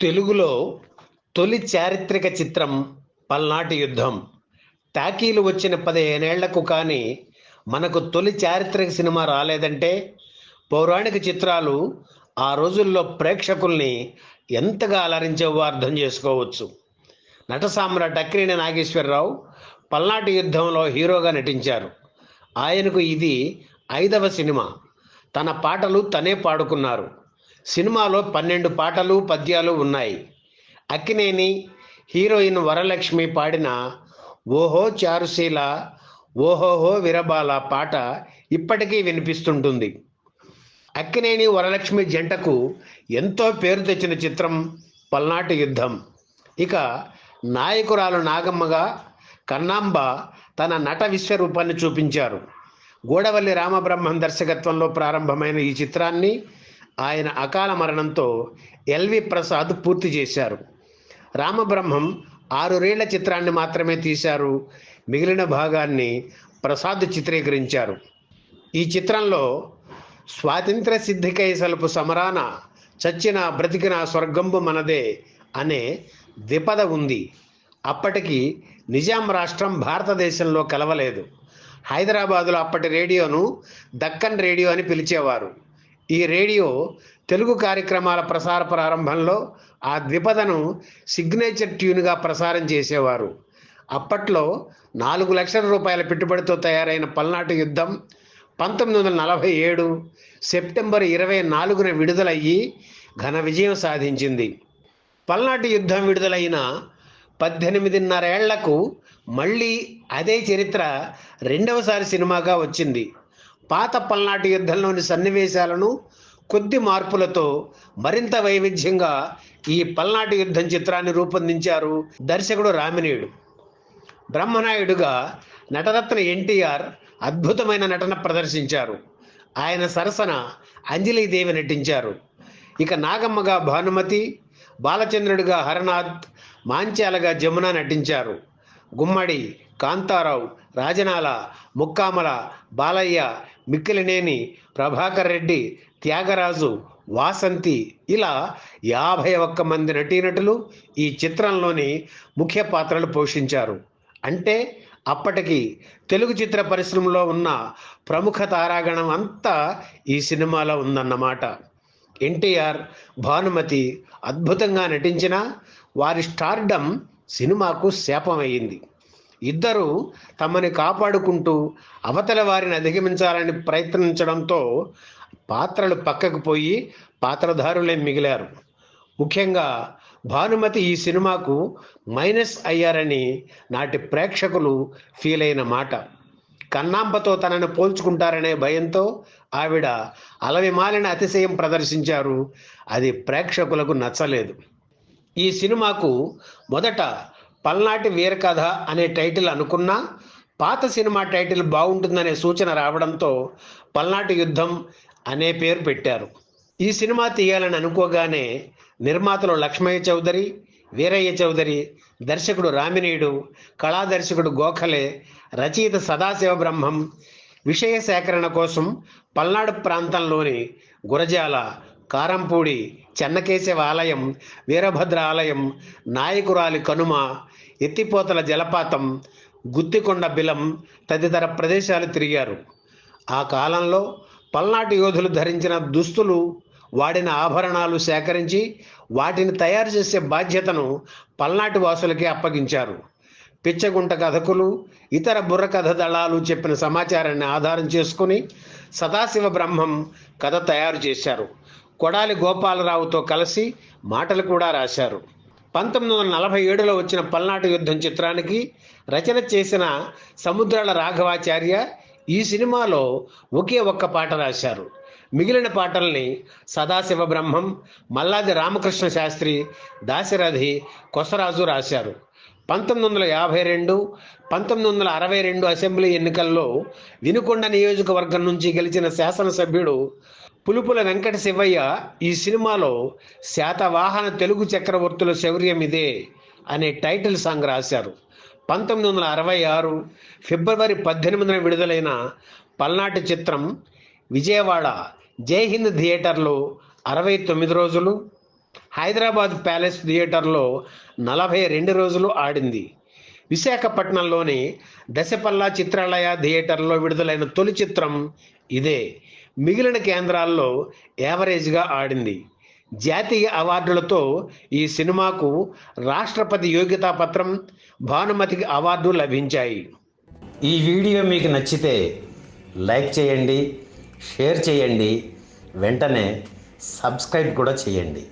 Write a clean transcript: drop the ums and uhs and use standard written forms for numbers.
తెలుగులో తొలి చారిత్రక చిత్రం పల్నాటి యుద్ధం. టాకీలు వచ్చిన 15 ఏళ్లకు కానీ మనకు తొలి చారిత్రక సినిమా రాలేదంటే పౌరాణిక చిత్రాలు ఆ రోజుల్లో ప్రేక్షకుల్ని ఎంతగా అలరించేవో అర్థం చేసుకోవచ్చు. నట సామ్రాట్ అక్కినేని నాగేశ్వరరావు పల్నాటి యుద్ధంలో హీరోగా నటించారు. ఆయనకు ఇది 5వ సినిమా. తన పాటలు తనే పాడుకున్నారు. సినిమాలో 12 పాటలు పద్యాలు ఉన్నాయి. అక్కినేని, హీరోయిన్ వరలక్ష్మి పాడిన ఓహో చారుశీల ఓహోహో విరబాల పాట ఇప్పటికీ వినిపిస్తుంటుంది. అక్కినేని వరలక్ష్మి జంటకు ఎంతో పేరు తెచ్చిన చిత్రం పల్నాటి యుద్ధం. ఇక నాయకురాలు నాగమ్మగా కన్నాంబ తన నట విశ్వరూపాన్ని చూపించారు. గూడవల్లి రామబ్రహ్మం దర్శకత్వంలో ప్రారంభమైన ఈ చిత్రాన్ని ఆయన అకాల మరణంతో ఎల్వి ప్రసాద్ పూర్తి చేశారు. రామబ్రహ్మం 6 రీళ్ల చిత్రాన్ని మాత్రమే తీశారు. మిగిలిన భాగాన్ని ప్రసాద్ చిత్రీకరించారు. ఈ చిత్రంలో స్వాతంత్ర సిద్ధికై సలుపు సమరాన చచ్చిన బ్రతికిన స్వర్గంబు మనదే అనే ద్విపద ఉంది. అప్పటికి నిజాం రాష్ట్రం భారతదేశంలో కలవలేదు. హైదరాబాదులో అప్పటి రేడియోను దక్కన్ రేడియో అని పిలిచేవారు. ఈ రేడియో తెలుగు కార్యక్రమాల ప్రసార ప్రారంభంలో ఆ ద్విపదను సిగ్నేచర్ ట్యూన్గా ప్రసారం చేసేవారు. అప్పట్లో 4 లక్షల రూపాయల పెట్టుబడితో తయారైన పల్నాటి యుద్ధం 1947 సెప్టెంబర్ 24న విడుదలయ్యి ఘన విజయం సాధించింది. పల్నాటి యుద్ధం విడుదలైన 18.5 ఏళ్లకు మళ్ళీ అదే చరిత్ర రెండవసారి సినిమాగా వచ్చింది. పాత పల్నాటి యుద్ధంలోని సన్నివేశాలను కొద్ది మార్పులతో మరింత వైవిధ్యంగా ఈ పల్నాటి యుద్ధం చిత్రాన్ని రూపొందించారు దర్శకుడు రామినేడు. బ్రహ్మనాయుడుగా నటరత్న ఎన్టీఆర్ అద్భుతమైన నటన ప్రదర్శించారు. ఆయన సరసన అంజలీదేవి నటించారు. ఇక నాగమ్మగా భానుమతి, బాలచంద్రుడిగా హరనాథ్, మాంచాలగా జమున నటించారు. గుమ్మడి, కాంతారావు, రాజనాల, ముక్కామల, బాలయ్య, మిక్కిలినేని, ప్రభాకర్ రెడ్డి, త్యాగరాజు, వాసంతి ఇలా 51 మంది నటీనటులు ఈ చిత్రంలోని ముఖ్య పాత్రలు పోషించారు. అంటే అప్పటికి తెలుగు చిత్ర పరిశ్రమలో ఉన్న ప్రముఖ తారాగణం అంతా ఈ సినిమాలో ఉందన్నమాట. ఎన్టీఆర్, భానుమతి అద్భుతంగా నటించిన వారి స్టార్డమ్ సినిమాకు శాపమయ్యింది. ఇద్దరు తమని కాపాడుకుంటూ అవతల వారిని అధిగమించాలని ప్రయత్నించడంతో పాత్రలు పక్కకు పోయి పాత్రధారులే మిగిలారు. ముఖ్యంగా భానుమతి ఈ సినిమాకు మైనస్ అయ్యారని నాటి ప్రేక్షకులు ఫీల్ అయిన మాట. కన్నాంబతో తనను పోల్చుకుంటారనే భయంతో ఆవిడ అలవిమాలిన అతిశయం ప్రదర్శించారు. అది ప్రేక్షకులకు నచ్చలేదు. ఈ సినిమాకు మొదట పల్నాటి వీరకథ అనే టైటిల్ అనుకున్నా పాత సినిమా టైటిల్ బాగుంటుందనే సూచన రావడంతో పల్నాటి యుద్ధం అనే పేరు పెట్టారు. ఈ సినిమా తీయాలని అనుకోగానే నిర్మాతలు లక్ష్మయ్య చౌదరి, వీరయ్య చౌదరి, దర్శకుడు రామినేడు, కళాదర్శకుడు గోఖలే, రచయిత సదాశివ బ్రహ్మం విషయ సేకరణ కోసం పల్నాడు ప్రాంతంలోని గురజాల, కారంపూడి, చెన్నకేశవ ఆలయం, వీరభద్ర ఆలయం, నాయకురాలి కనుమ, ఎత్తిపోతల జలపాతం, గుత్తికొండ బిలం తదితర ప్రదేశాలు తిరిగారు. ఆ కాలంలో పల్నాటి యోధులు ధరించిన దుస్తులు, వాడిన ఆభరణాలు సేకరించి వాటిని తయారు చేసే బాధ్యతను పల్నాటి వాసులకే అప్పగించారు. పిచ్చగుంట కథకులు, ఇతర బుర్రకథ దళాలు చెప్పిన సమాచారాన్ని ఆధారం చేసుకుని సదాశివ బ్రహ్మం కథ తయారు చేశారు. కొడాలి గోపాలరావుతో కలిసి మాటలు కూడా రాశారు. 1947లో వచ్చిన పల్నాటి యుద్ధం చిత్రానికి రచన చేసిన సముద్రాల రాఘవాచార్య ఈ సినిమాలో ఒకే ఒక్క పాట రాశారు. మిగిలిన పాటల్ని సదాశివ బ్రహ్మం, మల్లాది రామకృష్ణ శాస్త్రి, దాశరథి, కొసరాజు రాశారు. 1952, 1962 అసెంబ్లీ ఎన్నికల్లో వినుకొండ నియోజకవర్గం నుంచి గెలిచిన శాసనసభ్యుడు పులుపుల వెంకట శివయ్య ఈ సినిమాలో శాతవాహన తెలుగు చక్రవర్తుల శౌర్యం ఇదే అనే టైటిల్ సాంగ్ రాశారు. 1966 ఫిబ్రవరి 18న విడుదలైన పల్నాటి చిత్రం విజయవాడ జై హింద్ థియేటర్లో 69 రోజులు, హైదరాబాద్ ప్యాలెస్ థియేటర్లో 42 రోజులు ఆడింది. విశాఖపట్నంలోని దశపల్లా చిత్రాలయ థియేటర్లో విడుదలైన తొలి చిత్రం ఇదే. మిగిలిన కేంద్రాల్లో యావరేజ్గా ఆడింది. జాతీయ అవార్డులతో ఈ సినిమాకు రాష్ట్రపతి యోగ్యతా పత్రం, భానుమతికి అవార్డు లభించాయి. ఈ వీడియో మీకు నచ్చితే లైక్ చేయండి, షేర్ చేయండి, వెంటనే సబ్స్క్రైబ్ కూడా చేయండి.